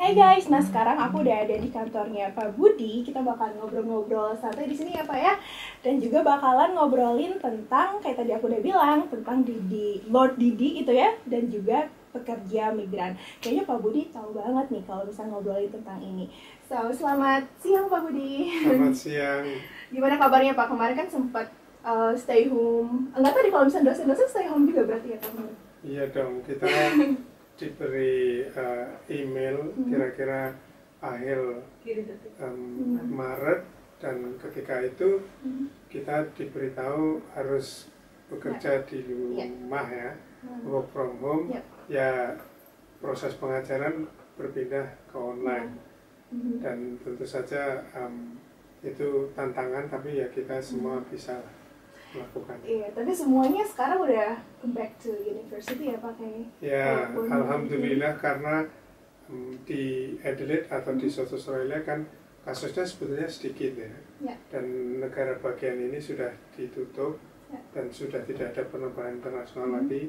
Hai guys, nah sekarang aku udah ada di kantornya Pak Budi. Kita bakal ngobrol-ngobrol santai di sini ya Pak ya. Dan juga bakalan ngobrolin tentang kayak tadi aku udah bilang tentang Lord Didi gitu ya, dan juga pekerja migran. Kayaknya Pak Budi tahu banget nih kalau bisa ngobrolin tentang ini. So, selamat siang Pak Budi. Selamat siang. Gimana kabarnya Pak? Kemarin kan sempat stay home. Enggak tadi kalau misalnya dosen-dosen stay home juga berarti ya Pak? Iya dong, kita diberi email kira-kira akhir Maret, dan ketika itu kita diberitahu harus bekerja di rumah ya, work from home. Ya, proses pengajaran berpindah ke online, dan tentu saja itu tantangan, tapi ya kita semua bisa melakukan. Iya, tapi semuanya sekarang udah back to university ya Pak kayaknya. Ya, alhamdulillah, karena di Adelaide atau di South Australia kan kasusnya sebetulnya sedikit ya. Dan negara bagian ini sudah ditutup dan sudah tidak ada penerbangan internasional lagi.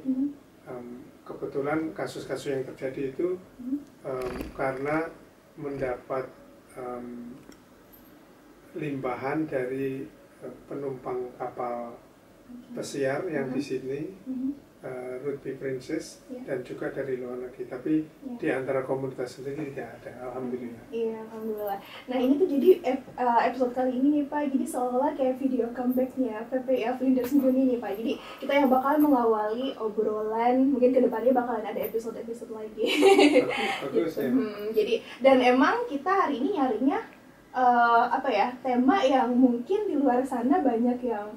Kebetulan kasus-kasus yang terjadi itu karena mendapat limpahan dari penumpang kapal pesiar yang di Sydney, Rugby Princess, dan juga dari luar negeri. Tapi di antara komunitas sendiri tidak ada, alhamdulillah. Iya, alhamdulillah. Nah ini tuh jadi episode kali ini nih Pak, jadi seolah-olah kayak video comebacknya PPI Flinders Sembunyi nih Pak. Jadi kita yang bakal mengawali obrolan, mungkin kedepannya bakalan ada episode-episode lagi. Bagus ya. Jadi, dan emang kita hari ini nyarinya tema yang mungkin di luar sana banyak yang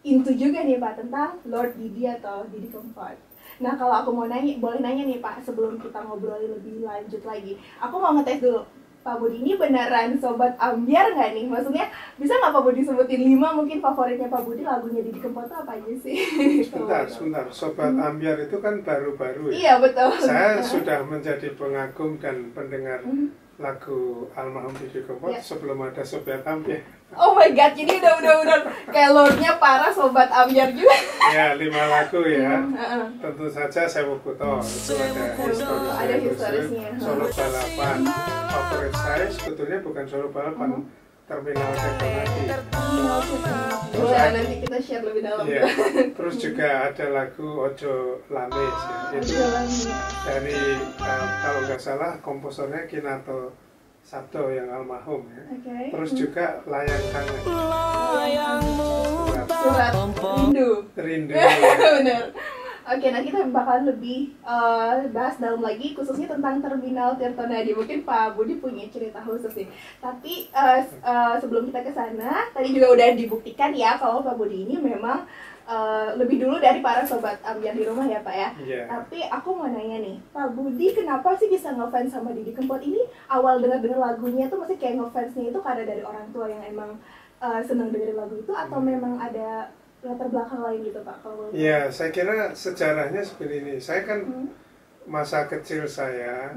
into juga nih Pak, tentang Lord Didi atau Didi keempat. Nah kalau aku mau nanya, boleh nanya nih Pak, sebelum kita ngobrolin lebih lanjut lagi, aku mau ngetes dulu, Pak Budi ini beneran sobat ambyar nggak nih? Maksudnya bisa nggak Pak Budi sebutin 5 mungkin favoritnya Pak Budi lagunya Didi keempat itu apa aja sih? Sebentar, sobat ambyar itu kan baru-baru ya? Iya betul. Saya sudah menjadi pengagum dan pendengar lagu almarhum Didi Kempot sebelum ada Sobat Ambyar. Oh my god, jadi udah kayak lordnya para sobat ambyar juga. Ya, 5 lagu ya. Tentu saja Sewu Kuto, itu ada historisnya. Solo Balapan. Favorit saya sebetulnya bukan Solo Balapan, Terminal Kertanadi. Nanti kita share lebih dalam. Ya. Terus juga ada lagu Ojo Lamis ya. Itu dari kalau nggak salah komposernya Kinato Sabto yang almarhum ya. Terus juga Layang Kangen. Surat Rindu. Benar. Oke, nah kita bakalan lebih bahas dalam lagi khususnya tentang Terminal Tirtonadi. Mungkin Pak Budi punya cerita khusus nih. Tapi sebelum kita ke sana, tadi juga udah dibuktikan ya kalau Pak Budi ini memang lebih dulu dari para sobat ambyar di rumah ya Pak ya. Tapi aku mau nanya nih, Pak Budi kenapa sih bisa ngefans sama Didi Kempot ini? Awal dengar lagunya tuh masih kayak ngefansnya itu karena dari orang tua yang emang senang dengerin lagu itu, atau memang ada latar belakang lain gitu Pak? Iya, saya kira sejarahnya seperti ini. Saya kan masa kecil saya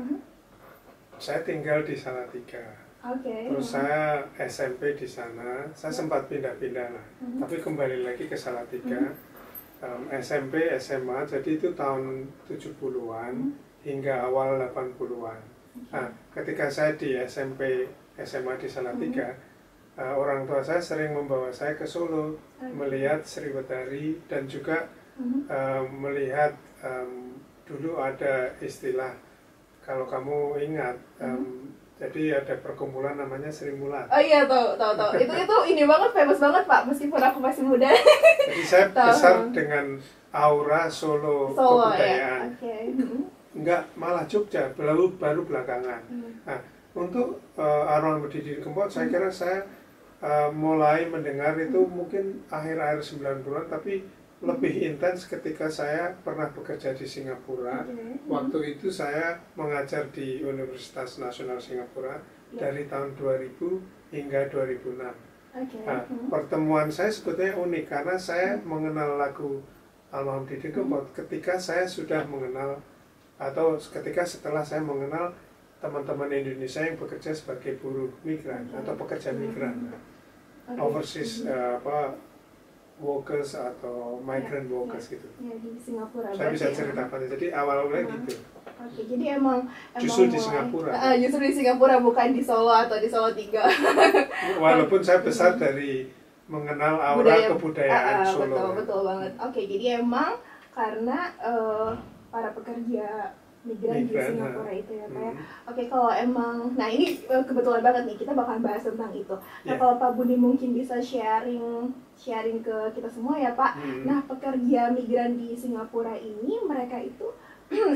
tinggal di Salatiga. Terus saya SMP di sana. Saya sempat pindah-pindah lah, tapi kembali lagi ke Salatiga. SMP, SMA, jadi itu tahun 70-an hingga awal 80-an. Nah, ketika saya di SMP, SMA di Salatiga, orang tua saya sering membawa saya ke Solo melihat Sriwedari, dan juga melihat dulu ada istilah, kalau kamu ingat, jadi ada perkumpulan namanya Sri Mulat. Oh iya, tahu. Itu ini banget, famous banget Pak, meskipun aku masih muda. Jadi saya besar dengan aura Solo kebudayaan. Enggak, malah Jogja baru belakangan. Nah, untuk arwah Didi Kempot, saya kira saya mulai mendengar itu mungkin akhir-akhir 90-an, tapi lebih intens ketika saya pernah bekerja di Singapura. Waktu itu saya mengajar di Universitas Nasional Singapura dari tahun 2000 hingga 2006. Nah, pertemuan saya sebetulnya unik karena saya mengenal lagu almarhum Didi Kempot ketika saya sudah mengenal, atau ketika setelah saya mengenal teman-teman Indonesia yang bekerja sebagai buruh migran atau pekerja migran, overseas workers atau migrant workers gitu. Ya, di Singapura. Saya bisa ceritakan. Jadi awal-awalnya gitu. Oke, jadi emang justru di Singapura. Justru di Singapura, bukan di Solo atau di Solo 3. Walaupun saya besar dari mengenal aura kebudayaan Solo. Betul banget. Oke, jadi emang karena para pekerja migran di Singapura itu ya Pak ya. Oke, kalau emang, nah ini kebetulan banget nih kita bakalan bahas tentang itu. Nah kalau Pak Budi mungkin bisa sharing ke kita semua ya Pak. Nah pekerja migran di Singapura ini mereka itu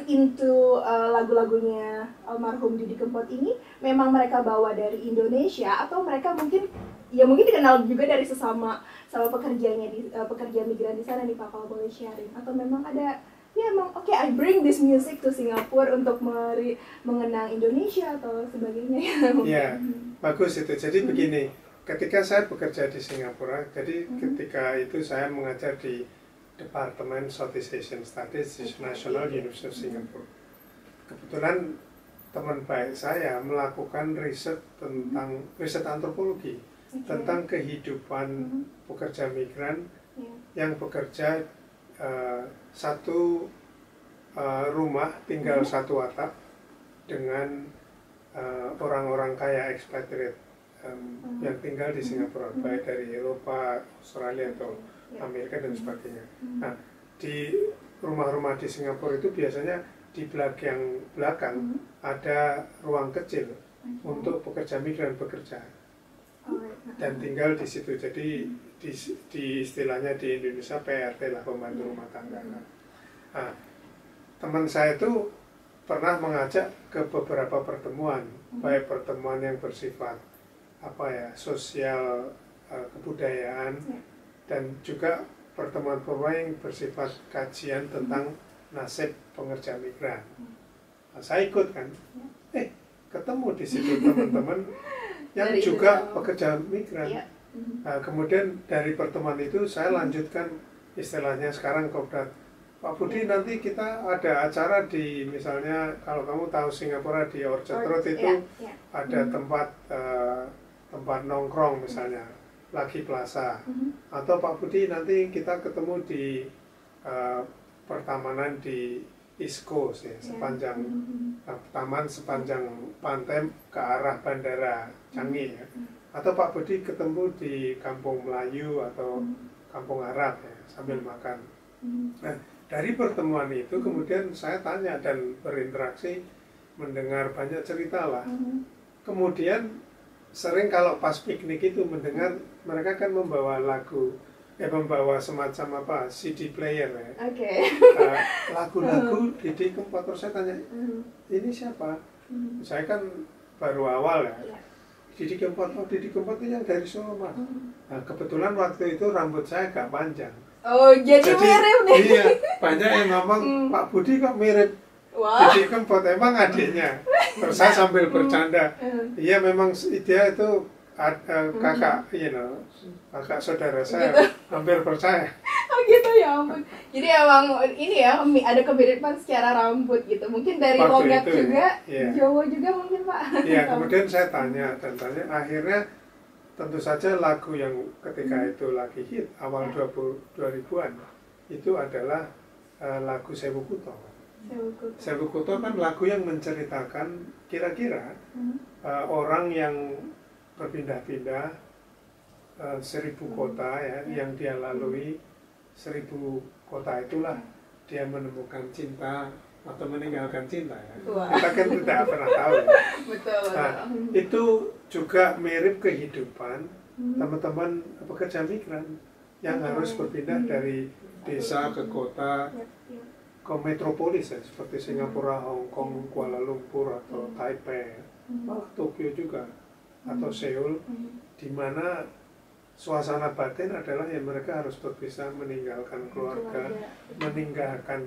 into lagu-lagunya almarhum Didi Kempot ini memang mereka bawa dari Indonesia atau mereka mungkin dikenal juga dari sesama pekerjanya pekerja migran di sana nih Pak, kalau boleh sharing, atau memang ada emang I bring this music to Singapura untuk mengenang Indonesia atau sebagainya. Ya, bagus itu. Jadi begini, ketika saya bekerja di Singapura, jadi ketika itu saya mengajar di Departemen Southeast Asian Studies di National University of Singapore. Kebetulan teman baik saya melakukan riset antropologi tentang kehidupan pekerja migran yang bekerja satu rumah tinggal satu atap dengan orang-orang kaya expatriate yang tinggal di Singapura, baik dari Eropa, Australia atau Amerika dan sebagainya. Nah, di rumah-rumah di Singapura itu biasanya di belakang ada ruang kecil untuk pekerja migran bekerja dan tinggal di situ. Jadi di istilahnya di Indonesia PRT lah, pembantu rumah tangga. Nah, teman saya itu pernah mengajak ke beberapa pertemuan, baik pertemuan yang bersifat sosial, kebudayaan, dan juga pertemuan-pertemuan yang bersifat kajian tentang nasib pengerja migran. Nah, saya ikut kan, ketemu di situ teman-teman yang dari juga pekerja migran. Nah, kemudian dari pertemuan itu saya lanjutkan istilahnya sekarang kopdar. Pak Budi, nanti kita ada acara di, misalnya kalau kamu tahu Singapura di Orchard Road itu ada tempat nongkrong misalnya, Lucky Plaza. Atau Pak Budi, nanti kita ketemu di pertamanan di East Coast ya, sepanjang taman sepanjang pantai ke arah Bandara Changi ya. Atau Pak Budi ketemu di Kampung Melayu atau Kampung Arab ya, sambil makan. Nah, dari pertemuan itu kemudian saya tanya dan berinteraksi, mendengar banyak cerita lah. Kemudian sering kalau pas piknik itu mendengar mereka kan membawa lagu, membawa semacam CD player ya. Lagu-lagu Didi Kempot. Terus saya tanya, ini siapa? Saya kan baru awal ya. Didi Kempot, Didi Kempot itu yang dari Solo Mas. Nah, kebetulan waktu itu rambut saya agak panjang. Jadi mirip nih. Iya, banyak yang ngomong Pak Budi kok mirip Didi Kempot, emang adiknya. Terus saya sambil bercanda, iya memang dia itu kakak, kakak saudara saya, gitu. Hampir percaya. Gitu ya ampun. Jadi emang ini ya, ada kemiripan secara rambut gitu. Mungkin dari logat juga, Jawa juga mungkin Pak. Iya, kemudian saya tanya, akhirnya tentu saja lagu yang ketika itu lagi hit, awal 2000-an, itu adalah lagu Sewu Kuto. Sewu Kuto kan lagu yang menceritakan kira-kira orang yang berpindah-pindah 1000 kota ya, yang dia lalui 1000 kota itulah dia menemukan cinta atau meninggalkan cinta ya. Kita kan tidak pernah tahu ya. Betul. Nah, itu juga mirip kehidupan teman-teman pekerja migran yang harus berpindah dari desa ke kota, ke metropolis ya, seperti Singapura, Hong Kong, Kuala Lumpur atau Taipei, malah Tokyo juga atau Seoul, di mana suasana batin adalah yang mereka harus berpisah, meninggalkan keluarga, meninggalkan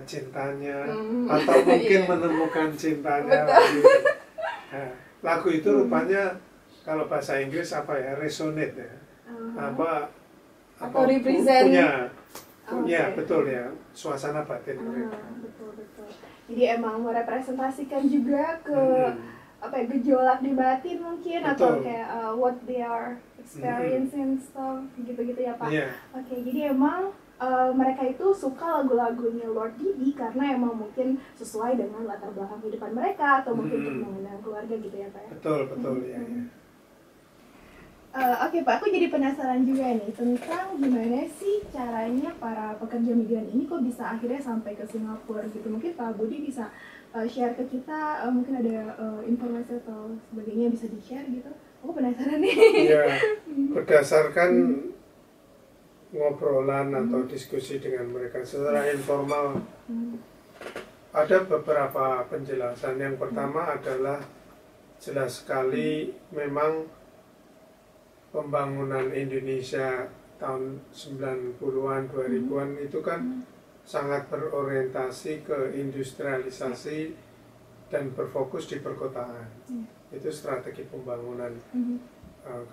cintanya, atau mungkin menemukan cintanya. Nah, lagu itu rupanya kalau bahasa Inggris resonate ya, atau represent punya betul ya, suasana batin mereka. Betul. Jadi emang merepresentasikan juga ke apa ya, gejolak di batin mungkin. Betul. Atau kayak what they are experiencing stuff gitu-gitu ya Pak. Oke, jadi emang mereka itu suka lagu-lagunya Lord Didi karena emang mungkin sesuai dengan latar belakang kehidupan mereka atau mungkin untuk mengenang keluarga gitu ya Pak ya. Betul ya. Oke Pak, aku jadi penasaran juga nih tentang gimana sih caranya para pekerja migran ini kok bisa akhirnya sampai ke Singapura gitu. Mungkin Pak Budi bisa share ke kita, mungkin ada informasi atau sebagainya bisa di-share gitu. Aku penasaran nih. Iya, berdasarkan ngobrolan atau diskusi dengan mereka secara informal, ada beberapa penjelasan. Yang pertama adalah jelas sekali memang pembangunan Indonesia tahun 90-an, 2000-an itu kan sangat berorientasi ke industrialisasi dan berfokus di perkotaan. Itu strategi pembangunan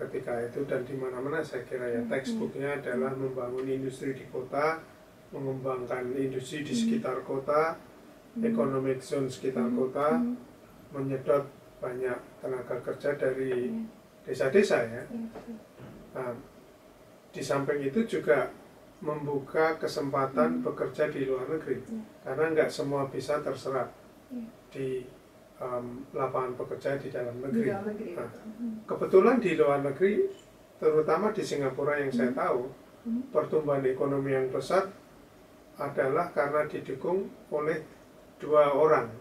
ketika itu, dan di mana-mana saya kira ya textbooknya adalah membangun industri di kota, mengembangkan industri di sekitar kota, economic zone sekitar kota, menyedot banyak tenaga kerja dari desa-desa ya. Nah, di samping itu juga membuka kesempatan bekerja di luar negeri, karena nggak semua bisa terserap di lapangan pekerja di dalam negeri. Nah, kebetulan di luar negeri, terutama di Singapura yang saya tahu, pertumbuhan ekonomi yang pesat adalah karena didukung oleh 2 orang,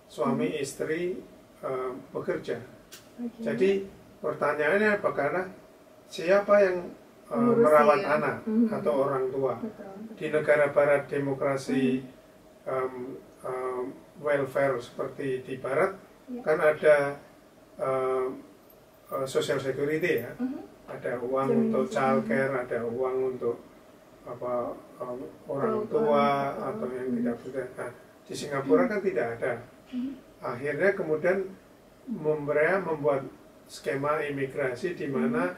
suami istri bekerja. Jadi pertanyaannya apakah siapa yang merawat anak atau orang tua? Di negara barat demokrasi welfare seperti di barat kan ada social security ya, ada uang untuk childcare, ada uang untuk orang tua atau yang tidak punya. Nah, di Singapura kan tidak ada. Akhirnya kemudian membuat skema imigrasi di mana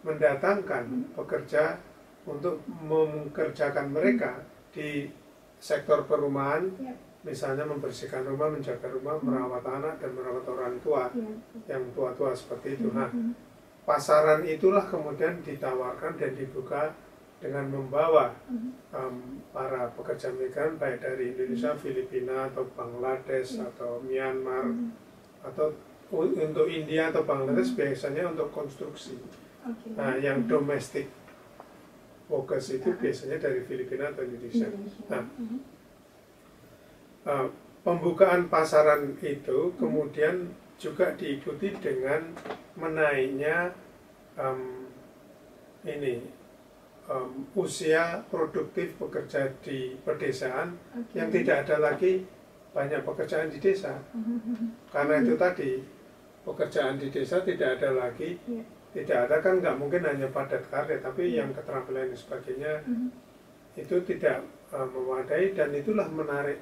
mendatangkan pekerja untuk memkerjakan mereka di sektor perumahan, misalnya membersihkan rumah, menjaga rumah, merawat anak dan merawat orang tua yang tua-tua seperti itu. Nah, pasaran itulah kemudian ditawarkan dan dibuka dengan membawa para pekerja migran baik dari Indonesia, Filipina atau Bangladesh atau Myanmar, atau untuk India atau Bangladesh biasanya untuk konstruksi. Nah, yang domestic workers itu biasanya dari Filipina atau Indonesia. Nah, pembukaan pasaran itu kemudian juga diikuti dengan menaiknya usia produktif pekerja di pedesaan, yang tidak ada lagi banyak pekerjaan di desa. Karena itu tadi, pekerjaan di desa tidak ada lagi, tidak ada kan nggak mungkin hanya padat karya, tapi yang keterampilan dan sebagainya itu tidak memadai, dan itulah menarik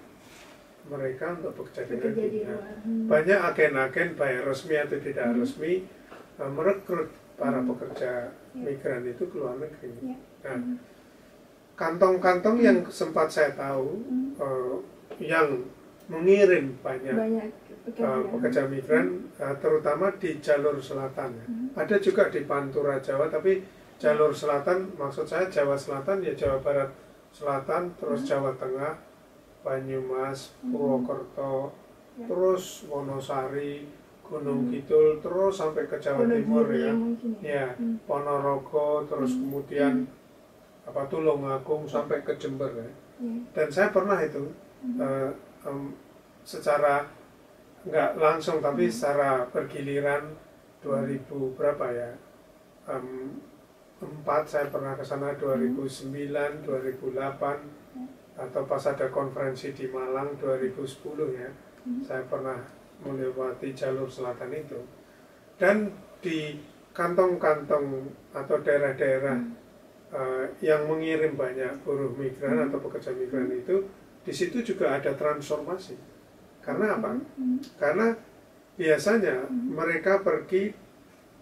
mereka untuk bekerja di negeri. Banyak agen-agen baik resmi atau tidak resmi merekrut para pekerja migran itu ke luar negeri. Nah, kantong-kantong yang sempat saya tahu yang mengirim banyak pekerja migran, terutama di jalur selatan. Ada juga di Pantura Jawa, tapi jalur selatan, maksud saya Jawa Selatan ya Jawa Barat Selatan, terus Jawa Tengah, Banyumas, Purwokerto, terus Wonosari, Gunung Kidul, terus sampai ke Jawa Timur ya, Ponorogo, terus kemudian Tulungagung sampai ke Jember ya. Dan saya pernah itu secara nggak langsung tapi secara bergiliran 2000 berapa ya, 4 saya pernah ke sana, 2009, 2008, atau pas ada konferensi di Malang 2010 ya, saya pernah melewati jalur selatan itu. Dan di kantong-kantong atau daerah-daerah yang mengirim banyak buruh migran atau pekerja migran itu, di situ juga ada transformasi. Karena apa? Karena biasanya mereka pergi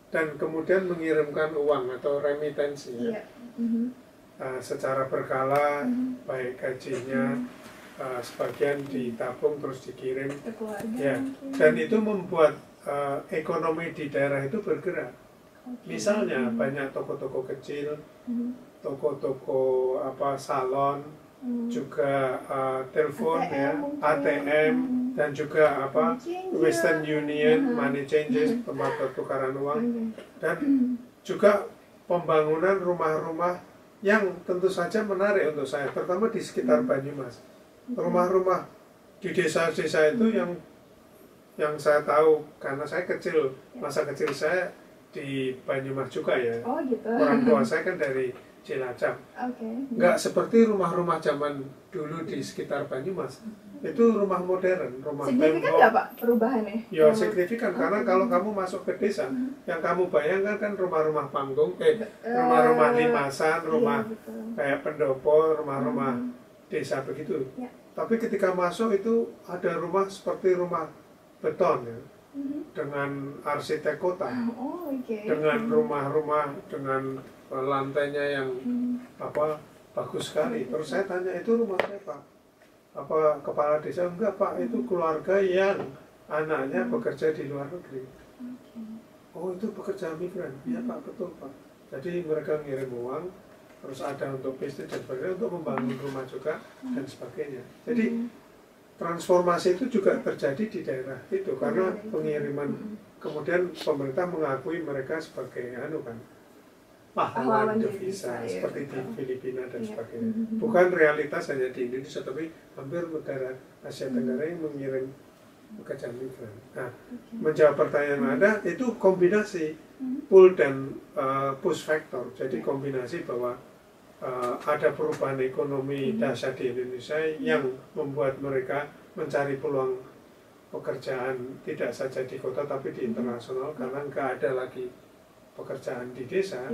dan kemudian mengirimkan uang atau remitensi ya. Secara berkala, baik gajinya sebagian ditabung terus dikirim ya. Dan itu membuat ekonomi di daerah itu bergerak. Misalnya banyak toko-toko kecil, toko-toko salon, juga telepon ATM dan juga Western Union, money changes, tempat pertukaran uang, dan juga pembangunan rumah-rumah yang tentu saja menarik untuk saya, terutama di sekitar Banyumas. Rumah-rumah di desa-desa itu yang saya tahu karena saya kecil, masa kecil saya di Banyumas juga ya. Oh gitu. Orang tua saya kan dari Cilacap. Nggak seperti rumah-rumah zaman dulu di sekitar Banyumas. Itu rumah modern, rumah signifikan nggak Pak perubahannya? Ya signifikan, karena kalau kamu masuk ke desa, yang kamu bayangkan kan rumah-rumah panggung, rumah-rumah limasan, rumah kayak pendopo, rumah-rumah desa begitu. Tapi ketika masuk itu ada rumah seperti rumah beton ya, dengan arsitek kota, dengan rumah-rumah dengan lantainya yang bagus sekali. Terus saya tanya, itu rumah siapa? Apa kepala desa? Enggak Pak, itu keluarga yang anaknya bekerja di luar negeri. Oh itu pekerja migran? Iya Pak, betul Pak. Jadi mereka ngirim uang, terus ada untuk bisnis dan sebagainya, untuk membangun rumah juga dan sebagainya. Jadi transformasi itu juga terjadi di daerah itu karena pengiriman, kemudian pemerintah mengakui mereka sebagai pahlawan devisa seperti di Filipina dan sebagainya. Bukan realitas hanya di Indonesia, tapi hampir negara Asia Tenggara yang mengirim pekerja migran. Nah, menjawab pertanyaan Anda, itu kombinasi pull dan push factor. Jadi kombinasi bahwa ada perubahan ekonomi dahsyat di Indonesia yang membuat mereka mencari peluang pekerjaan tidak saja di kota tapi di internasional, karena nggak ada lagi pekerjaan di desa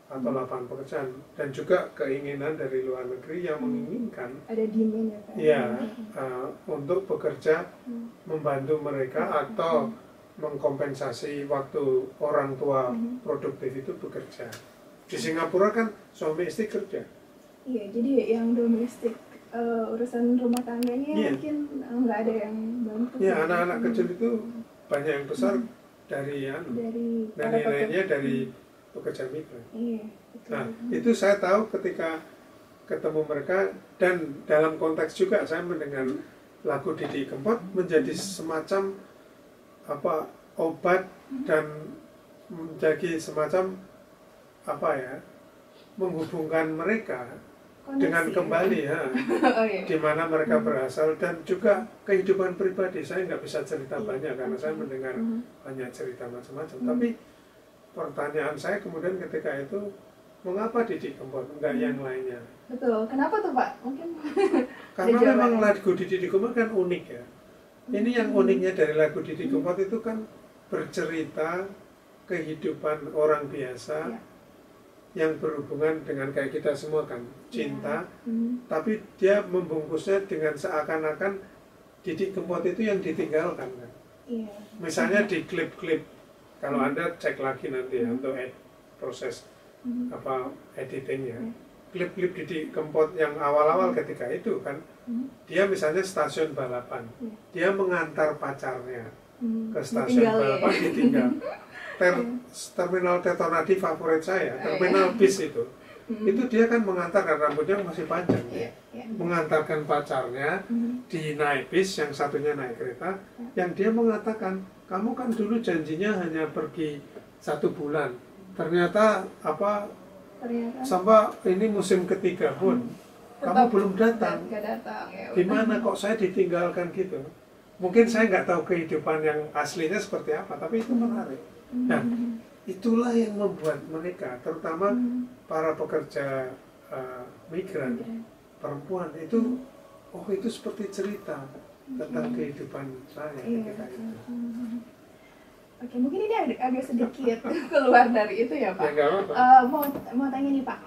atau lapangan pekerjaan, dan juga keinginan dari luar negeri yang menginginkan ada demand ya Pak? Untuk bekerja membantu mereka atau mengkompensasi waktu orang tua produktif itu bekerja. Di Singapura kan suami istri kerja. Iya, jadi yang domestik urusan rumah tangganya mungkin nggak ada yang bantu. Iya, anak-anak kecil itu banyak yang besar dari nilainya dari pekerja migran. Iya, nah, itu saya tahu ketika ketemu mereka, dan dalam konteks juga saya mendengar lagu Didi Kempot menjadi semacam obat dan menjadi semacam menghubungkan mereka dengan kembali di mana mereka berasal, dan juga kehidupan pribadi. Saya nggak bisa cerita banyak karena saya mendengar banyak cerita macam-macam. Tapi pertanyaan saya kemudian ketika itu, mengapa Didi Kempot enggak yang lainnya? Betul, kenapa tuh Pak? Mungkin karena memang lagu Didi Kempot kan unik ya. Ini yang uniknya dari lagu Didi Kempot itu kan bercerita kehidupan orang biasa yang berhubungan dengan kayak kita semua kan, cinta, tapi dia membungkusnya dengan seakan-akan Didi Kempot itu yang ditinggalkan kan. Misalnya di klip-klip, kalau Anda cek lagi nanti untuk proses editingnya, klip-klip Didi Kempot yang awal-awal ketika itu kan, dia misalnya stasiun balapan, dia mengantar pacarnya ke stasiun balapan, ditinggal. Terminal Tetonadi favorit saya, terminal bis itu dia kan mengantarkan, rambutnya masih panjang, mengantarkan pacarnya di naik bis, yang satunya naik kereta, yang dia mengatakan, kamu kan dulu janjinya hanya pergi 1 bulan, ternyata sampai ini musim ketiga pun kamu belum datang. Gimana kok saya ditinggalkan gitu? Mungkin saya nggak tahu kehidupan yang aslinya seperti apa, tapi itu menarik. Nah, itulah yang membuat mereka, terutama para pekerja migran, perempuan itu, itu seperti cerita tentang kehidupan saya ketika itu. Oke, mungkin ini agak sedikit keluar dari itu ya Pak. Mau tanya nih Pak,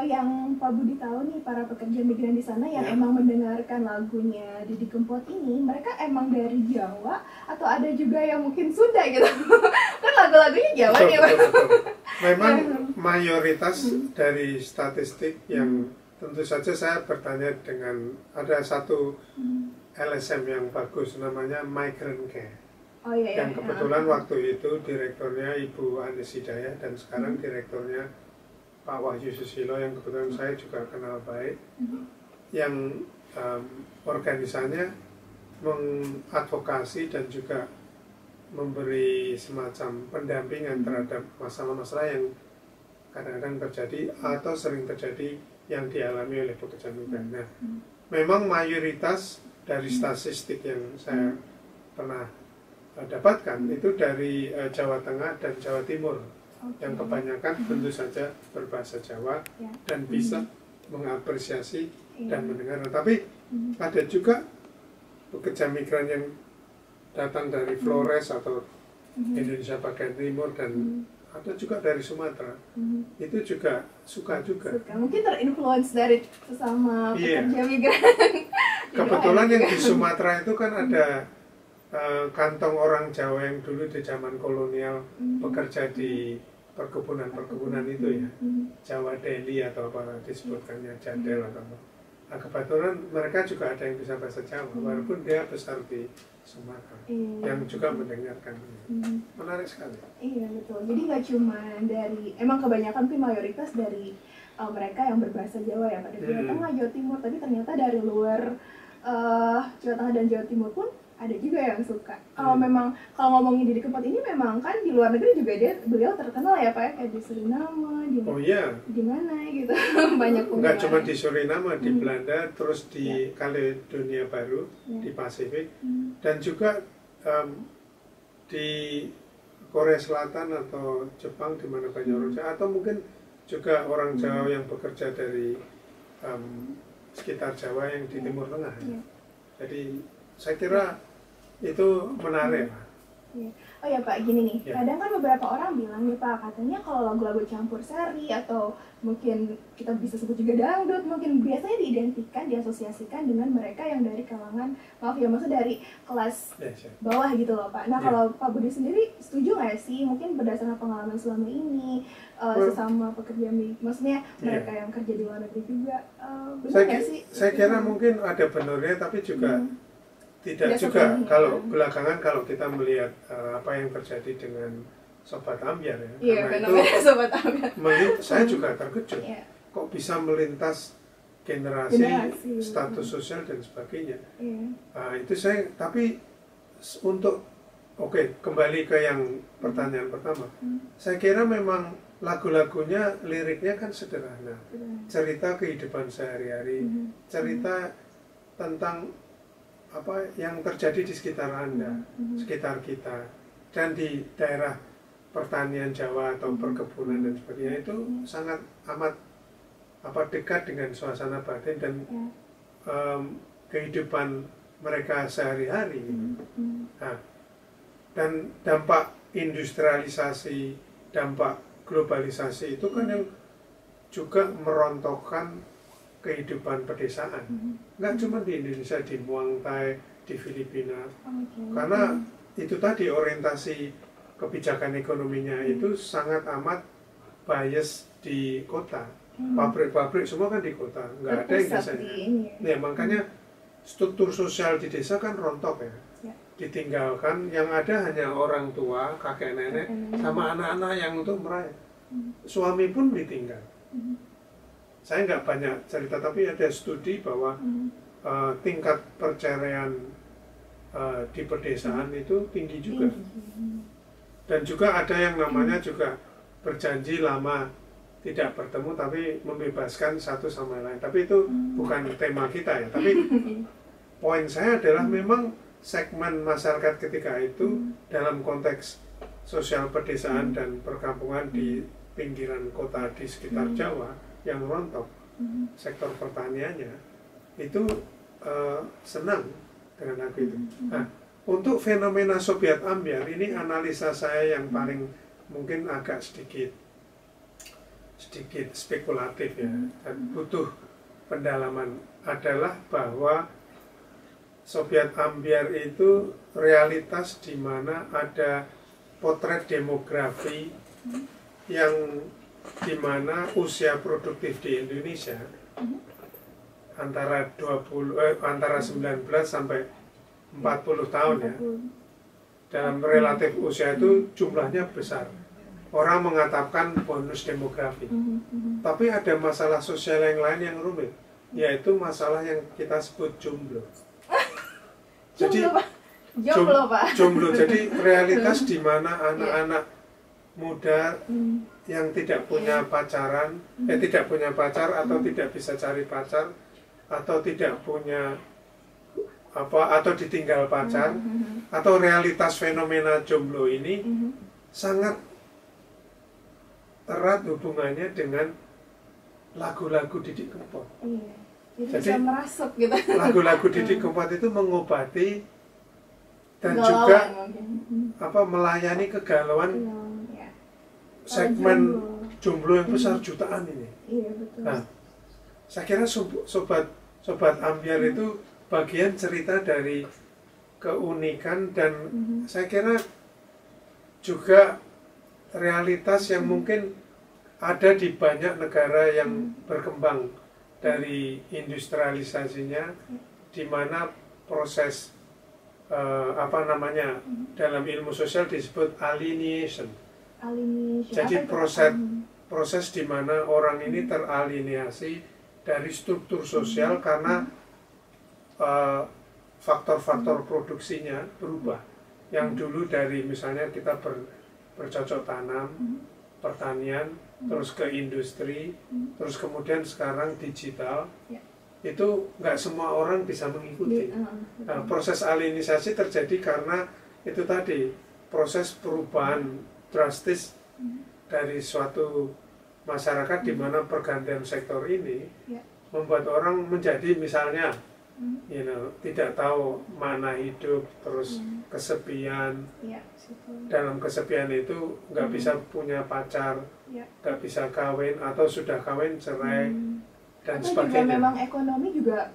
yang Pak Budi tahu nih, para pekerja migran di sana yang emang mendengarkan lagunya Didi Kempot ini, mereka emang dari Jawa atau ada juga yang mungkin Sunda gitu? Kan lagu-lagunya Jawa nih Pak. Memang mayoritas dari statistik yang tentu saja saya bertanya dengan, ada satu LSM yang bagus namanya Migrant Care. Oh, iya, yang kebetulan waktu itu direkturnya Ibu Anis Hidayah dan sekarang direkturnya Pak Wahyu Susilo yang kebetulan saya juga kenal baik, yang organisasinya mengadvokasi dan juga memberi semacam pendampingan terhadap masalah-masalah yang kadang-kadang terjadi atau sering terjadi yang dialami oleh pekerja migran. Nah, memang mayoritas dari statistik yang saya pernah dapatkan itu dari Jawa Tengah dan Jawa Timur, yang kebanyakan tentu saja berbahasa Jawa dan bisa mengapresiasi dan mendengar. Tapi ada juga pekerja migran yang datang dari Flores atau Indonesia bagian timur dan ada juga dari Sumatera. Itu juga suka juga. Mungkin terinfluence dari sesama pekerja migran. Kebetulan yang di Sumatera itu kan ada kantong orang Jawa yang dulu di zaman kolonial bekerja di perkebunan itu ya, Jawa Deli atau apa disebutkannya, Jadel atau apa. Nah, kebetulan mereka juga ada yang bisa bahasa Jawa, walaupun dia besar di Sumatera, yang juga mendengarkan. Menarik sekali. Iya betul. Jadi nggak cuma dari, emang kebanyakan tuh mayoritas dari mereka yang berbahasa Jawa ya, pada Jawa Tengah, Jawa Timur, tapi ternyata dari luar Jawa Tengah dan Jawa Timur pun ada juga yang suka. Kalau memang kalau ngomongin Didi Kempot ini memang kan di luar negeri juga beliau terkenal ya Pak, kayak di Suriname, di mana gitu. Banyak penggemar. Nggak cuma di Suriname, di Belanda, terus di Kaledonia Baru, di Pasifik, dan juga di Korea Selatan atau Jepang di mana banyak orang Jawa, atau mungkin juga orang Jawa yang bekerja dari sekitar Jawa yang di Timur Tengah. Jadi saya kira itu menarik. Oh ya Pak, gini nih, kadang kan beberapa orang bilang nih Pak, katanya kalau lagu-lagu campur sari atau mungkin kita bisa sebut juga dangdut, mungkin biasanya diidentikan, diasosiasikan dengan mereka yang dari kalangan, maaf ya, maksudnya dari kelas bawah gitu loh Pak. Nah kalau Pak Budi sendiri setuju nggak sih, mungkin berdasarkan pengalaman selama ini, sesama pekerja maksudnya mereka yang kerja di luar negeri juga, benar nggak sih? Saya kira mungkin ada benarnya, tapi juga tidak juga kalau belakangan kalau kita melihat apa yang terjadi dengan Sobat Ambyar ya, karena itu Sobat Ambyar. Saya juga terkejut kok bisa melintas generasi, status sosial dan sebagainya. Itu saya, tapi untuk kembali ke yang pertanyaan pertama, saya kira memang lagu-lagunya, liriknya kan sederhana, cerita kehidupan sehari-hari, cerita tentang apa yang terjadi di sekitar Anda, sekitar kita, dan di daerah pertanian Jawa atau perkebunan dan sebagainya, itu sangat amat dekat dengan suasana batin dan kehidupan mereka sehari-hari. Nah, dan dampak industrialisasi, dampak globalisasi itu kan yang juga merontokkan kehidupan pedesaan. Nggak cuma di Indonesia, di Muang Thai, di Filipina. Karena itu tadi orientasi kebijakan ekonominya itu sangat amat bias di kota. Pabrik-pabrik semua kan di kota, nggak ada yang desanya. Ya, makanya struktur sosial di desa kan rontok ya. Ditinggalkan, yang ada hanya orang tua, kakek nenek, sama anak-anak yang untuk meraih. Suami pun ditinggal. Saya nggak banyak cerita, tapi ada studi bahwa tingkat perceraian di pedesaan itu tinggi juga. Dan juga ada yang namanya juga berjanji lama tidak bertemu tapi membebaskan satu sama lain. Tapi itu bukan tema kita ya. Tapi poin saya adalah memang segmen masyarakat ketika itu dalam konteks sosial pedesaan dan perkampungan di pinggiran kota di sekitar Jawa yang rontok, sektor pertaniannya itu senang dengan lagu itu. Nah, untuk fenomena Sobat Ambyar ini analisa saya yang paling mungkin agak sedikit spekulatif ya, dan butuh pendalaman, adalah bahwa Sobat Ambyar itu realitas di mana ada potret demografi yang di mana usia produktif di Indonesia antara 19 sampai 40 tahun ya. dalam relatif usia itu jumlahnya besar. Orang mengatakan bonus demografi. Tapi ada masalah sosial yang lain yang rumit, yaitu masalah yang kita sebut jomblo. Jadi jomblo. Jadi realitas di mana anak-anak muda yang tidak punya pacaran, tidak punya pacar atau tidak bisa cari pacar atau tidak punya atau ditinggal pacar, atau realitas fenomena jomblo ini sangat erat hubungannya dengan lagu-lagu Didi Kempot. Jadi bisa merasuk gitu. Lagu-lagu Didi Kempot itu mengobati dan juga melayani kegalauan segmen jomblo yang besar jutaan ini. Nah, saya kira sobat ambiar itu bagian cerita dari keunikan dan saya kira juga realitas yang mungkin ada di banyak negara yang berkembang dari industrialisasinya, di mana proses dalam ilmu sosial disebut alienation. Jadi proses di mana orang ini teralienasi dari struktur sosial karena faktor-faktor produksinya berubah. Yang dulu dari misalnya kita bercocok tanam, pertanian, terus ke industri, terus kemudian sekarang digital, itu nggak semua orang bisa mengikuti. Nah, proses alienisasi terjadi karena itu tadi, proses perubahan drastis dari suatu masyarakat di mana pergantian sektor ini membuat orang menjadi misalnya tidak tahu mana hidup, terus kesepian. Dalam kesepian itu nggak bisa punya pacar, nggak bisa kawin, atau sudah kawin cerai, dan sebagainya. Juga memang ekonomi juga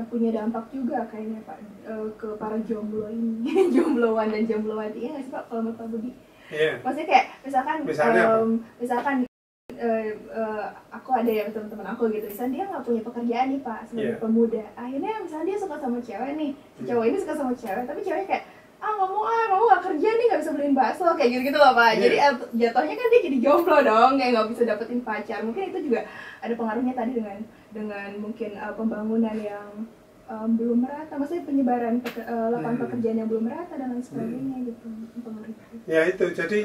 punya dampak juga kayaknya Pak ke para jomblo ini, jombloan dan jomblowati, ya nggak sih Pak kalau menurut Pak Budi? Maksudnya kayak misalkan aku ada yang teman-teman aku gitu, misalnya dia nggak punya pekerjaan nih Pak sebagai pemuda, akhirnya misalnya dia suka sama cewek nih, si cowok ini suka sama cewek, tapi ceweknya kayak kamu nggak kerja nih, nggak bisa beliin bakso, kayak gitu loh Pak. Jadi jatuhnya kan dia jadi jomblo dong, kayak nggak bisa dapetin pacar. Mungkin itu juga ada pengaruhnya tadi dengan mungkin pembangunan yang belum merata, maksudnya penyebaran lapangan pekerjaan yang belum merata dan lain sebagainya gitu. Ya itu, jadi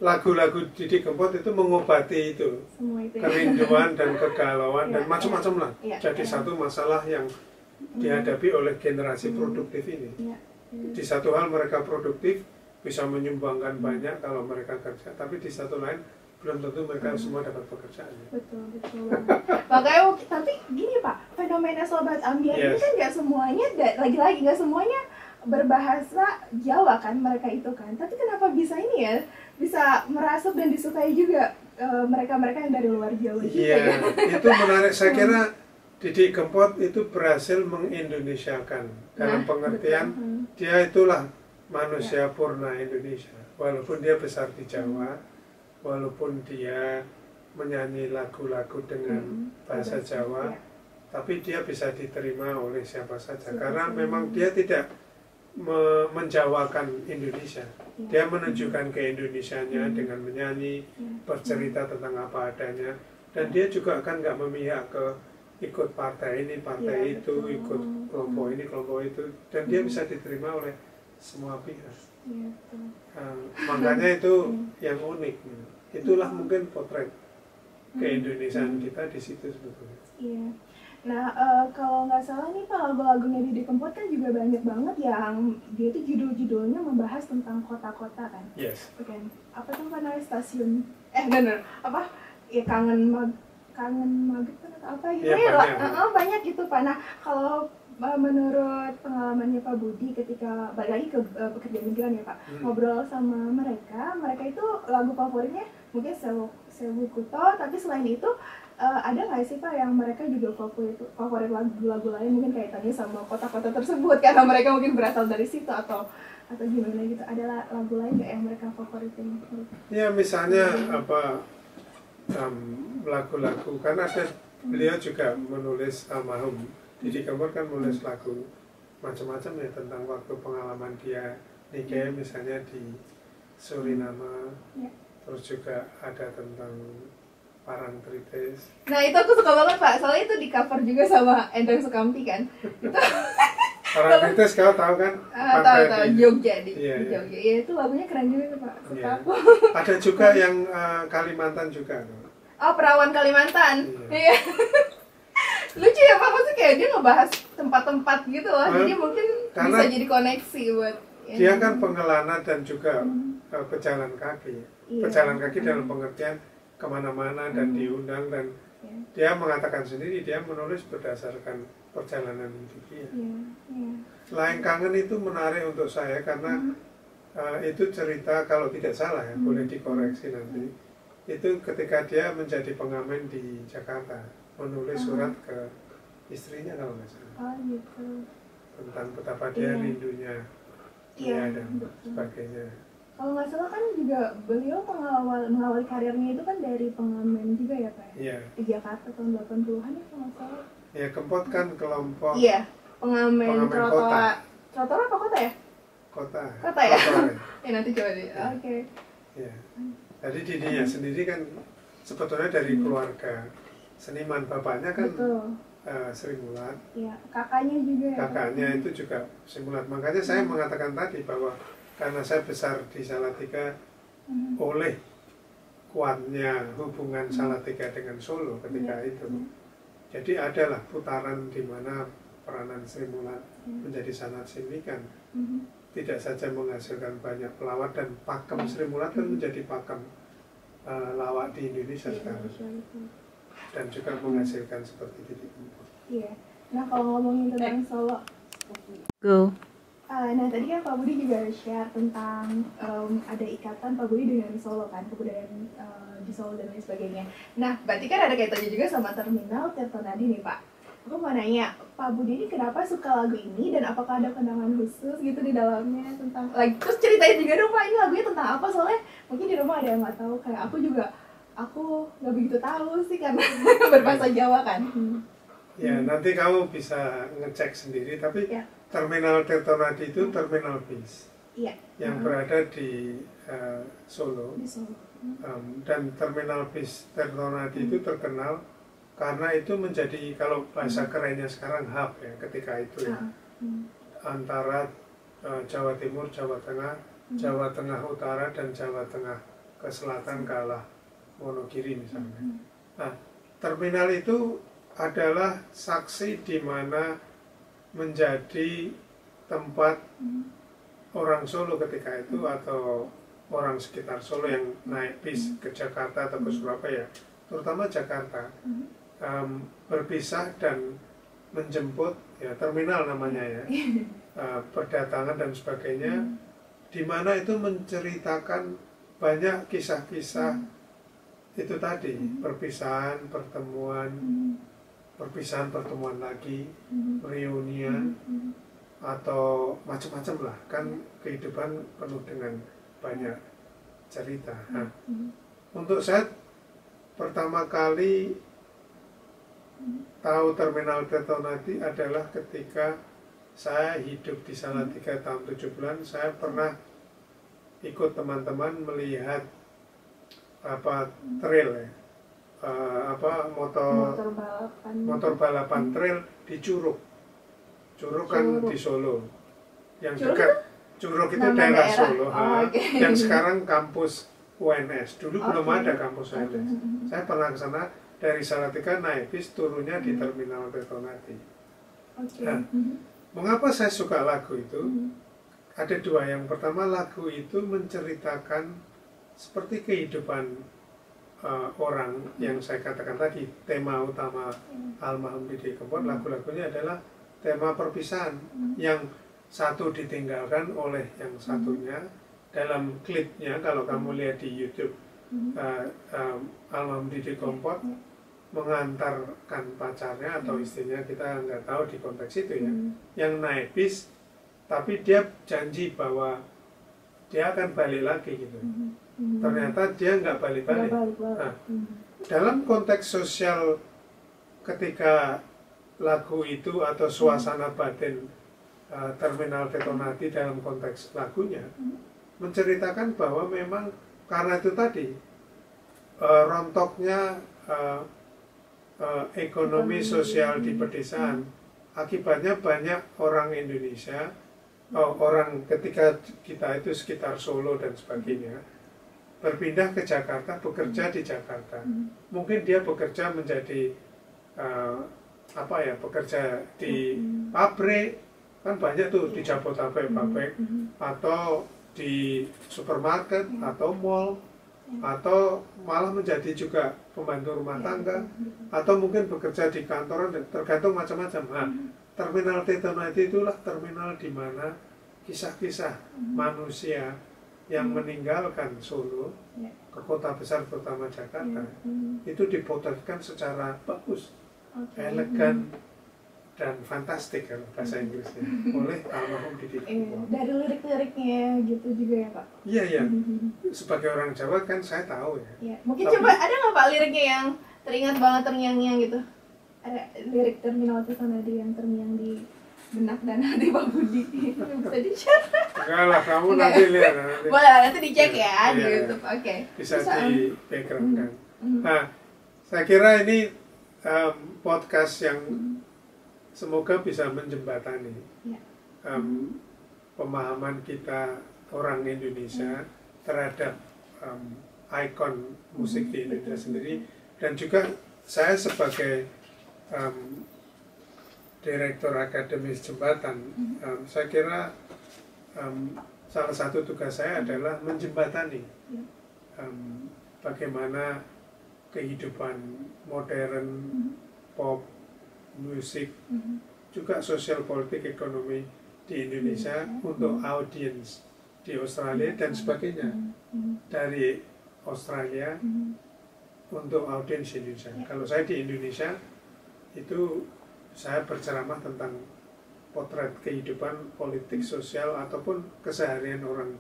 lagu-lagu Didi Kempot itu mengobati itu kerinduan dan kegalauan dan macam-macam lah. Jadi satu masalah yang dihadapi oleh generasi produktif ini. Di satu hal mereka produktif, bisa menyumbangkan banyak kalau mereka kerja, tapi di satu lain belum tentu mereka semua dapat pekerjaan. Betul. Makanya tapi gini Pak, fenomena sobat ambiar ini kan nggak semuanya, lagi-lagi nggak semuanya berbahasa Jawa kan mereka itu kan, tapi kenapa bisa ini ya, bisa merasuk dan disukai juga mereka-mereka yang dari luar Jawa juga. Iya, itu menarik. Saya kira Didi Kempot itu berhasil mengindonesiakan dalam pengertian dia itulah manusia purna Indonesia, walaupun dia besar di Jawa, walaupun dia menyanyi lagu-lagu dengan bahasa Jawa, tapi dia bisa diterima oleh siapa saja karena memang dia tidak menjawakan Indonesia. Dia menunjukkan keindonesianya dengan menyanyi, bercerita tentang apa adanya, dan dia juga akan nggak memihak ke ikut partai ini, partai itu, ikut kelompok ini, kelompok itu, dan dia bisa diterima oleh semua pihak. Makanya itu yang unik. Itulah mungkin potret keindonesiaan kita di situ sebetulnya. Nah, kalau nggak salah nih Pak, lagu-lagunya Didi Kempot kan juga banyak banget yang dia itu judul-judulnya membahas tentang kota-kota kan. Bukan. Apa tuh namanya, stasiun? Ya kangen maghrib atau apa gitu banyak gitu Pak. Nah, kalau menurut pengalamannya Pak Budi ketika balik lagi ke pekerja migran ya Pak, ngobrol sama mereka itu lagu favoritnya mungkin Sewu Kuto, tapi selain itu ada nggak sih Pak yang mereka juga favorit lagu-lagu lain mungkin kaitannya sama kota-kota tersebut karena mereka mungkin berasal dari situ atau gimana gitu, ada lagu lain nggak yang mereka favoritin? Ya misalnya lagu-lagu kan ada, beliau juga menulis, almarhum Didi Kempot kan menulis lagu macam-macam ya tentang waktu pengalaman dia Nike misalnya di Suriname, terus juga ada tentang Parangtritis. Nah itu aku suka banget Pak, soalnya itu di cover juga sama Endang Sukamti kan. Parangtritis kau tahu kan? Tahu Jogja di Jogja. Iya itu lagunya keren juga Pak. Suka aku. Ada juga yang Kalimantan juga. Oh Perawan Kalimantan. Iya. Lucu ya Pak, maksudnya kayak dia ngebahas tempat-tempat gitu loh. Jadi mungkin bisa jadi koneksi buat. Dia kan pengelana dan juga pejalan kaki. Pejalan kaki dalam pengertian kemana-mana dan diundang dan dia mengatakan sendiri dia menulis berdasarkan perjalanan hidup dia. Lain Kangen itu menarik untuk saya karena itu cerita kalau tidak salah ya, boleh dikoreksi nanti. Itu ketika dia menjadi pengamen di Jakarta, menulis surat ke istrinya kalau nggak salah. Gitu. Tentang betapa dia rindunya dia dan sebagainya. Kalau nggak salah kan juga beliau mengawali karirnya itu kan dari pengamen juga ya Pak? Iya. Di Jakarta tahun 80-an ya kalau nggak salah. Ya Kempot kan kelompok. Iya, pengamen trotoar. Trotoar apa kota ya? Kota. Kota ya? Ya nanti coba deh. Oke. Iya. Jadi dirinya sendiri kan sebetulnya dari keluarga seniman, bapaknya kan Sri Mulat. Iya, kakaknya juga ya. Kakaknya itu juga Sri Mulat. Makanya saya mengatakan tadi bahwa karena saya besar di Salatiga oleh kuatnya hubungan Salatiga dengan Solo ketika itu. Jadi adalah putaran di mana peranan Sri Mulat menjadi sangat signifikan. Tidak saja menghasilkan banyak pelawak dan pakem Sri Mulat kan menjadi pakem lawak di Indonesia sekarang. Dan juga menghasilkan seperti Didi Kempot. Iya. Nah kalau ngomongin tentang Solo, nah tadi kan Pak Budi juga share tentang ada ikatan Pak Budi dengan Solo kan, kebudayaan di Solo dan lain sebagainya. Nah berarti kan ada kaitannya juga sama Terminal Tirtonadi nih Pak. Aku mau nanya, Pak Budi ini kenapa suka lagu ini dan apakah ada kenangan khusus gitu di dalamnya tentang lagi? Terus ceritain juga dong Pak, ini lagunya tentang apa? Soalnya mungkin di rumah ada yang nggak tahu, kayak aku nggak begitu tahu sih karena berbahasa Jawa kan. Ya nanti kamu bisa ngecek sendiri, tapi Terminal Tirtonadi itu terminal bis yang berada di Solo. Dan terminal bis Tirtonadi itu terkenal karena itu menjadi, kalau bahasa kerennya sekarang, hub ya ketika itu ya, antara Jawa Timur, Jawa Tengah, Jawa Tengah Utara dan Jawa Tengah ke selatan ke arah Wonogiri misalnya. Nah, terminal itu adalah saksi di mana menjadi tempat orang Solo ketika itu atau orang sekitar Solo yang naik bis ke Jakarta atau ke Surabaya, terutama Jakarta, berpisah dan menjemput, ya terminal namanya ya, berdatangan dan sebagainya, di mana itu menceritakan banyak kisah-kisah itu tadi, perpisahan, pertemuan, pertemuan lagi, reunian, atau macam-macam lah, kan kehidupan penuh dengan banyak cerita. Nah, untuk saya pertama kali tahu Terminal Tirtonadi adalah ketika saya hidup di Salatiga tahun 7 bulan. Saya pernah ikut teman-teman melihat trail ya, motor balapan trail di Curug kan di Solo, yang dekat Curug itu daerah Solo, yang sekarang kampus UNS. Dulu belum ada kampus UNS. Saya pernah ke sana dari Salatiga, naik bis, turunnya di Terminal Tirtonadi. Nah, mengapa saya suka lagu itu? Ada dua. Yang pertama, lagu itu menceritakan seperti kehidupan orang yang saya katakan tadi. Tema utama almarhum Didi Kempot, lagu-lagunya adalah tema perpisahan. Yang satu ditinggalkan oleh yang satunya. Dalam klipnya, kalau kamu lihat di YouTube, almarhum Didi Kempot mengantarkan pacarnya atau istrinya, kita nggak tahu di konteks itu ya, yang naik bis, tapi dia janji bahwa dia akan balik lagi gitu. Ternyata dia nggak balik-balik. Nah, dalam konteks sosial ketika lagu itu atau suasana batin Terminal Detonati dalam konteks lagunya menceritakan bahwa memang karena itu tadi rontoknya ekonomi sosial di pedesaan, akibatnya banyak orang Indonesia, orang ketika kita itu sekitar Solo dan sebagainya, berpindah ke Jakarta, bekerja di Jakarta. Mungkin dia bekerja menjadi bekerja di pabrik, kan banyak tuh di Jabodetabek pabrik, atau di supermarket atau mall, atau malah menjadi juga pembantu rumah tangga, atau mungkin bekerja di kantoran, tergantung macam-macam. Nah, Terminal Detonati itulah terminal di mana kisah-kisah manusia yang meninggalkan Solo ke kota besar terutama Jakarta itu dipotretkan secara bagus, elegan, dan fantastik kalau bahasa Inggrisnya oleh almarhum Didi Kempot. Dari lirik-liriknya gitu juga ya Pak? Iya. Sebagai orang Jawa kan saya tahu ya. Mungkin coba ada nggak Pak liriknya yang teringat banget, terngiang-ngiang gitu? Ada lirik Terminal Detonati yang terngiang di benak dan hati Pak Budi? Bisa di-share? Enggak lah, kamu nanti lihat. Boleh, nanti dicek ya di YouTube. Oke. Bisa di background kan. Nah, saya kira ini podcast yang semoga bisa menjembatani pemahaman kita orang Indonesia terhadap ikon musik di Indonesia sendiri, dan juga saya sebagai Direktur Akademis Jembatan, saya kira salah satu tugas saya adalah menjembatani bagaimana kehidupan modern, pop, musik, juga sosial politik ekonomi di Indonesia untuk audiens di Australia dan sebagainya, dari Australia untuk audiens Indonesia. Kalau saya di Indonesia itu saya berceramah tentang potret kehidupan politik sosial ataupun keseharian orang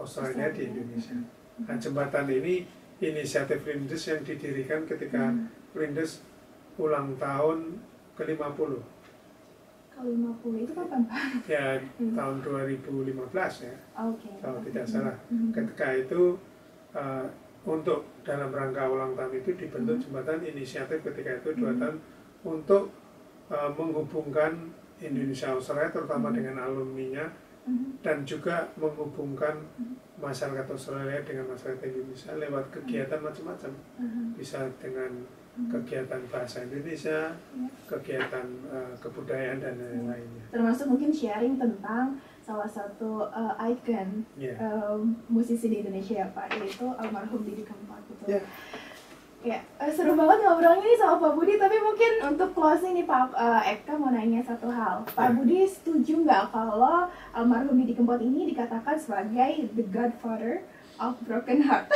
Australia di Indonesia. Nah, jembatan ini inisiatif Rindes yang didirikan ketika Rindes ulang tahun ke-50. Ke-50 itu kapan Pak? Ya, tahun 2015 ya. Kalau tidak salah. Ketika itu untuk dalam rangka ulang tahun itu dibentuk jembatan inisiatif ketika itu 2 tahun untuk menghubungkan Indonesia Australia terutama dengan alumninya, dan juga menghubungkan masyarakat Australia dengan masyarakat Indonesia lewat kegiatan macam-macam. Bisa dengan kegiatan bahasa Indonesia, kegiatan kebudayaan dan lain-lainnya. Termasuk mungkin sharing tentang salah satu ikon musisi di Indonesia ya Pak, yaitu almarhum Didi Kempot gitu. Ya, seru banget ngobrolnya nih sama Pak Budi, tapi mungkin untuk closing nih Pak Eka mau nanya satu hal. Pak Budi setuju nggak kalau almarhum Didi Kempot ini dikatakan sebagai the godfather of broken heart?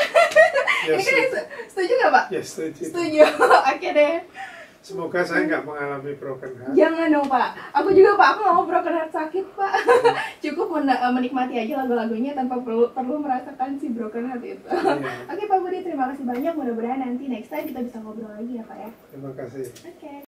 Ini kan setuju nggak Pak? Ya, setuju. Setuju. Oke deh. Semoga saya nggak mengalami broken heart. Jangan dong Pak. Aku juga Pak, aku nggak mau broken heart sakit Pak. Cukup menikmati aja lagu-lagunya tanpa perlu merasakan si broken heart itu. Oke Pak Budi, terima kasih banyak. Mudah-mudahan nanti next time kita bisa ngobrol lagi ya Pak ya. Terima kasih. Oke.